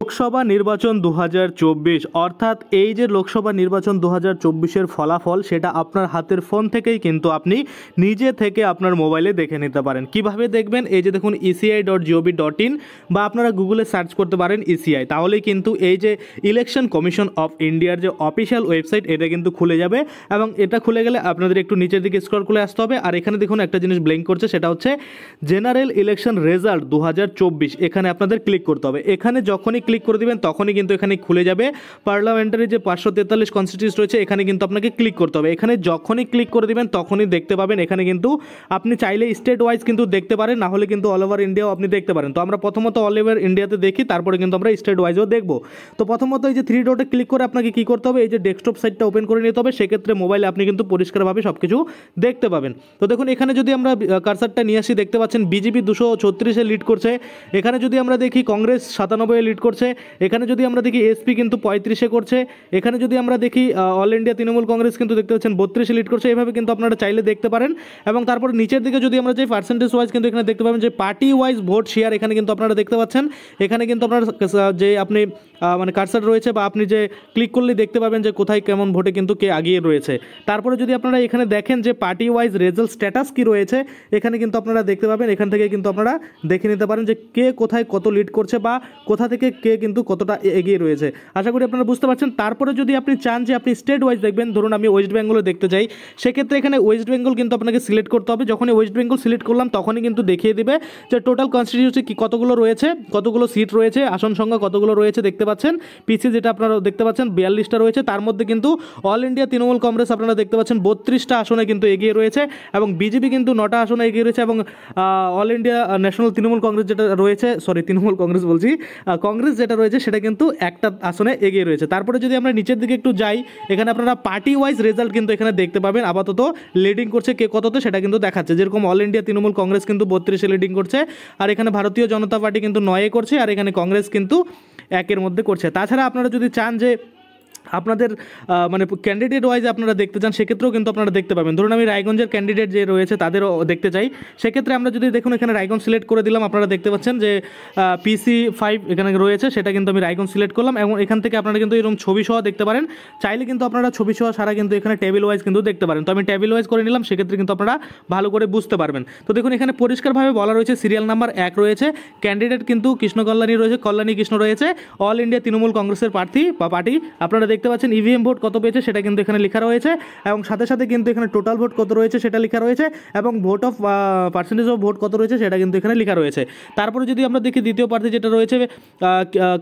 লোকসভা নির্বাচন 2024 অর্থাৎ এই যে লোকসভা নির্বাচন 2024-এর ফলাফল সেটা আপনার হাতের ফোন থেকেই কিন্তু আপনি নিজে থেকে আপনার মোবাইলে দেখে নিতে পারেন। কিভাবে দেখবেন? এই যে দেখুন eci.gov.in বা আপনারা গুগলে সার্চ করতে পারেন ইসিআই, তাহলেই কিন্তু এই যে ইলেকশন কমিশন অফ ইন্ডিয়ার যে অফিসিয়াল ওয়েবসাইট এটা কিন্তু খুলে যাবে। এবং এটা খুলে গেলে আপনাদের একটু নিচের দিকে স্ক্রল করে আসতে হবে। আর এখানে দেখুন একটা জিনিস ব্লিঙ্ক করছে, সেটা হচ্ছে জেনারেল ইলেকশন রেজাল্ট 2024। এখানে আপনাদের ক্লিক করতে হবে। এখানে যখনই ক্লিক করে দিবেন তখনই কিন্তু এখানে খুলে যাবে পার্লামেন্টারি যে 543 কনস্টিটিউন্সি রয়েছে, এখানে কিন্তু আপনাকে ক্লিক করতে হবে। এখানে যখনই ক্লিক করে দিবেন তখনই দেখতে পাবেন এখানে কিন্তু আপনি চাইলে স্টেট ওয়াইজ কিন্তু দেখতে পারেন, না হলে কিন্তু অল ওভার ইন্ডিয়াও আপনি দেখতে পারেন। তো আমরা প্রথমত অল ওভার ইন্ডিয়াতে দেখি, তারপরে কিন্তু আমরা স্টেট ওয়াইজও দেখব। তো প্রথমত এই যে 3 ডটে ক্লিক করে আপনাকে কী করতে হবে, এই যে ডেস্কটপ সাইটটা ওপেন করে নিতে হবে। সেক্ষেত্রে মোবাইলে আপনি কিন্তু পরিষ্কারভাবে সব কিছু দেখতে পাবেন। তো দেখুন এখানে যদি আমরা কারসারটা নিয়ে আসি, দেখতে পাচ্ছেন বিজেপি 236-এ লিড করছে। এখানে যদি আমরা দেখি কংগ্রেস 97-এ লিড করছে। এখানে যদি আমরা দেখি এসপি কিন্তু 35-এ করছে। এখানে যদি আমরা দেখি অল ইন্ডিয়া তৃণমূল কংগ্রেস কিন্তু দেখতে পাচ্ছেন 32-এ লিড করছে। এইভাবে কিন্তু আপনারা চাইলে দেখতে পারেন। এবং তারপর নিচের দিকে যদি আমরা যাই পার্সেন্টেজ ওয়াইজ কিন্তু এখানে দেখতে পাবেন যে পার্টি ওয়াইজ ভোট শেয়ার এখানে কিন্তু আপনারা দেখতে পাচ্ছেন। এখানে কিন্তু আপনার যে আপনি মানে কারসার রয়েছে বা আপনি যে ক্লিক করলে দেখতে পাবেন যে কোথায় কেমন ভোটে কিন্তু কে আগিয়ে রয়েছে। তারপরে যদি আপনারা এখানে দেখেন যে পার্টি ওয়াইজ রেজাল্ট স্ট্যাটাস কি রয়েছে, এখানে কিন্তু আপনারা দেখতে পাবেন। এখান থেকে কিন্তু আপনারা দেখে নিতে পারেন যে কে কোথায় কত লিড করছে বা কোথা থেকে কে কিন্তু কতটা এগিয়ে রয়েছে। আশা করি আপনারা বুঝতে পারছেন। তারপরে যদি আপনি চান যে আপনি স্টেট ওয়াইজ দেখবেন, ধরুন আমি ওয়েস্ট বেঙ্গলে দেখতে চাই, সেক্ষেত্রে এখানে ওয়েস্ট বেঙ্গল কিন্তু আপনাকে সিলেক্ট করতে হবে। যখনই ওয়েস্ট বেঙ্গল সিলেক্ট করলাম তখনই কিন্তু দেখিয়ে দিবে যে টোটাল কনস্টিটিউন্সি কি কতগুলো রয়েছে, কতগুলো সিট রয়েছে, আসন সংখ্যা কতগুলো রয়েছে দেখতে পাচ্ছেন। পিসি যেটা আপনারা দেখতে পাচ্ছেন 42টা রয়েছে। তার মধ্যে কিন্তু অল ইন্ডিয়া তৃণমূল কংগ্রেস আপনারা দেখতে পাচ্ছেন 32টা আসনে কিন্তু এগিয়ে রয়েছে এবং বিজেপি কিন্তু 9টা আসনে এগিয়ে রয়েছে এবং all India national Trinamool Congress যেটা রয়েছে, তৃণমূল কংগ্রেস বলছি, কংগ্রেস যেটা রয়েছে সেটা কিন্তু একটা আসনে এগিয়ে রয়েছে। তারপরে যদি আমরা নিচের দিকে একটু যাই, এখানে আপনারা পার্টি ওয়াইজ রেজাল্ট কিন্তু এখানে দেখতে পাবেন। আপাতত লিডিং করছে কে কততে সেটা কিন্তু দেখাচ্ছে। যেরকম অল ইন্ডিয়া তৃণমূল কংগ্রেস কিন্তু 32-এ লিডিং করছে, আর এখানে ভারতীয় জনতা পার্টি কিন্তু 9-এ করছে, আর এখানে কংগ্রেস কিন্তু 1-এর মধ্যে করছে। তাছাড়া আপনারা যদি চান যে আপনাদের মানে ক্যান্ডিডেট ওয়াইজ আপনারা দেখতে চান, সেক্ষেত্রেও কিন্তু আপনারা দেখতে পাবেন। ধরুন আমি রায়গঞ্জের ক্যান্ডিডেট যে রয়েছে তাদেরও দেখতে চাই, সেক্ষেত্রে আমরা যদি দেখুন এখানে রায়গঞ্জ সিলেক্ট করে দিলাম, আপনারা দেখতে পাচ্ছেন যে PC5 এখানে রয়েছে, সেটা কিন্তু আমি রায়গঞ্জ সিলেক্ট করলাম এবং এখান থেকে আপনারা কিন্তু এরকম ছবি সহ দেখতে পারেন। চাইলে কিন্তু আপনারা ছবি সহ সারা কিন্তু এখানে টেবিল ওয়াইজ কিন্তু দেখতে পারেন। তো আমি টেবিল ওয়াইজ করে নিলাম, সেক্ষেত্রে কিন্তু আপনারা ভালো করে বুঝতে পারবেন। তো দেখুন এখানে পরিষ্কারভাবে বলা রয়েছে সিরিয়াল নাম্বার 1 রয়েছে, ক্যান্ডিডেট কিন্তু কৃষ্ণ কল্যাণী রয়েছে, কল্যাণী কৃষ্ণ রয়েছে, অল ইন্ডিয়া তৃণমূল কংগ্রেসের প্রার্থী বা পার্টি। আপনারা দেখতে পাচ্ছেন ইভিএম ভোট কত পেয়েছে সেটা কিন্তু এখানে লেখা রয়েছে এবং সাথে সাথে কিন্তু এখানে টোটাল ভোট কত রয়েছে সেটা লেখা রয়েছে এবং vote of percentage of vote কত রয়েছে সেটা কিন্তু এখানে লেখা রয়েছে। তারপরে যদি আমরা দেখি দ্বিতীয় প্রার্থী যেটা রয়েছে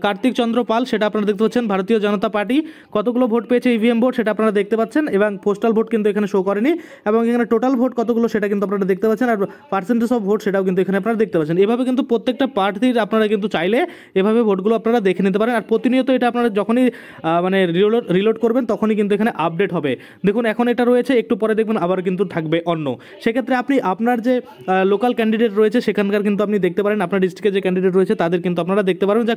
কার্তিক চন্দ্র পাল, সেটা আপনারা দেখতে পাচ্ছেন ভারতীয় জনতা পার্টি, কতগুলো ভোট পেয়েছে ইভিএম ভোট সেটা আপনারা দেখতে পাচ্ছেন এবং পোস্টাল ভোট কিন্তু এখানে শো করেনি এবং এখানে টোটাল ভোট কতগুলো সেটা কিন্তু আপনারা দেখতে পাচ্ছেন, আর পার্সেন্টেজ অফ ভোট সেটাও কিন্তু এখানে আপনারা দেখতে পাচ্ছেন। এভাবে কিন্তু প্রত্যেকটা প্রার্থীর আপনারা কিন্তু চাইলে এভাবে ভোটগুলো আপনারা দেখে নিতে পারেন। আর প্রতিনিয়ত এটা আপনারা যখনই মানে রিলোড করবেন তখনই কিন্তু এখানে আপডেট হবে। দেখুন এখন এটা রয়েছে, একটু পরে দেখবেন আবার কিন্তু থাকবে অন্য। সেক্ষেত্রে আপনি আপনার যে লোকাল ক্যান্ডিডেট রয়েছে সেখানকার কিন্তু আপনি দেখতে পারেন, আপনার ডিস্ট্রিক্টে যে ক্যান্ডিডেট রয়েছে তাদের কিন্তু আপনারা দেখতে পারেন যা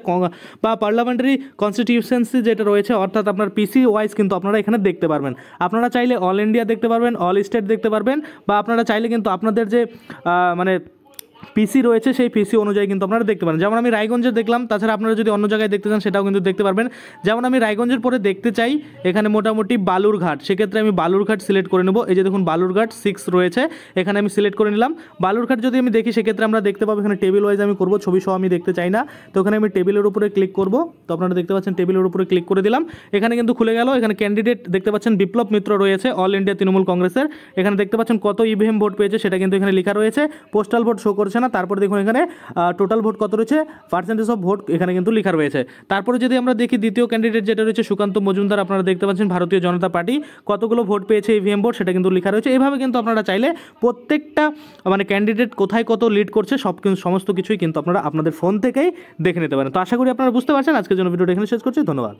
বা পার্লামেন্টারি কনস্টিটিউশনসি যেটা রয়েছে অর্থাৎ আপনার পিসি ওয়াইজ কিন্তু আপনারা এখানে দেখতে পারবেন। আপনারা চাইলে অল ইন্ডিয়া দেখতে পারবেন, অল স্টেট দেখতে পারবেন, বা আপনারা চাইলে কিন্তু আপনাদের যে মানে পিসি রয়েছে সেই পিসি অনুযায়ী কিন্তু আপনারা দেখতে পারেন। যেমন আমি রায়গঞ্জের দেখলাম, তাছাড়া আপনারা যদি অন্য জায়গায় দেখতে চান সেটাও কিন্তু দেখতে পারবেন। যেমন আমি রায়গঞ্জের পরে দেখতে চাই এখানে মোটামুটি বালুরঘাট, সেক্ষেত্রে আমি বালুরঘাট সিলেক্ট করে নেব। এই যে দেখুন বালুরঘাট 6 রয়েছে, এখানে আমি সিলেক্ট করে নিলাম। বালুরঘাট যদি আমি দেখি সেক্ষেত্রে আমরা দেখতে পাবো এখানে টেবিল ওয়াইজ আমি করব, ছবি সহ আমি দেখতে চাই না। তো এখানে আমি টেবিলের উপরে ক্লিক করব। তো আপনারা দেখতে পাচ্ছেন টেবিলের উপরে ক্লিক করে দিলাম, এখানে কিন্তু খুলে গেল। এখানে ক্যান্ডিডেট দেখতে পাচ্ছেন বিপ্লব মিত্র রয়েছে অল ইন্ডিয়া তৃণমূল কংগ্রেসের, এখানে দেখতে পাচ্ছেন কত ইভিএম ভোট পেয়েছে সেটা কিন্তু এখানে লেখা রয়েছে, পোস্টাল ভোট শো করছে না। তারপরে দেখুন এখানে টোটাল ভোট কত রয়েছে, পার্সেন্টেজ অফ ভোট এখানে কিন্তু লেখা রয়েছে। তারপরে যদি আমরা দেখি দ্বিতীয় ক্যান্ডিডেট যেটা রয়েছে সুকান্ত মজুমদার, আপনারা দেখতে পাচ্ছেন ভারতীয় জনতা পার্টি, কতগুলো ভোট পেয়েছে ইভিএম ভোট সেটা কিন্তু লেখা রয়েছে। এভাবে কিন্তু আপনারা চাইলে প্রত্যেকটা মানে ক্যান্ডিডেট কোথায় কত লিড করছে সমস্ত কিছুই কিন্তু আপনারা আপনাদের ফোন থেকেই দেখে নিতে পারেন। তো আশা করি আপনারা বুঝতে পারছেন। আজকের জন্য ভিডিওটা এখানে শেষ করছি, ধন্যবাদ।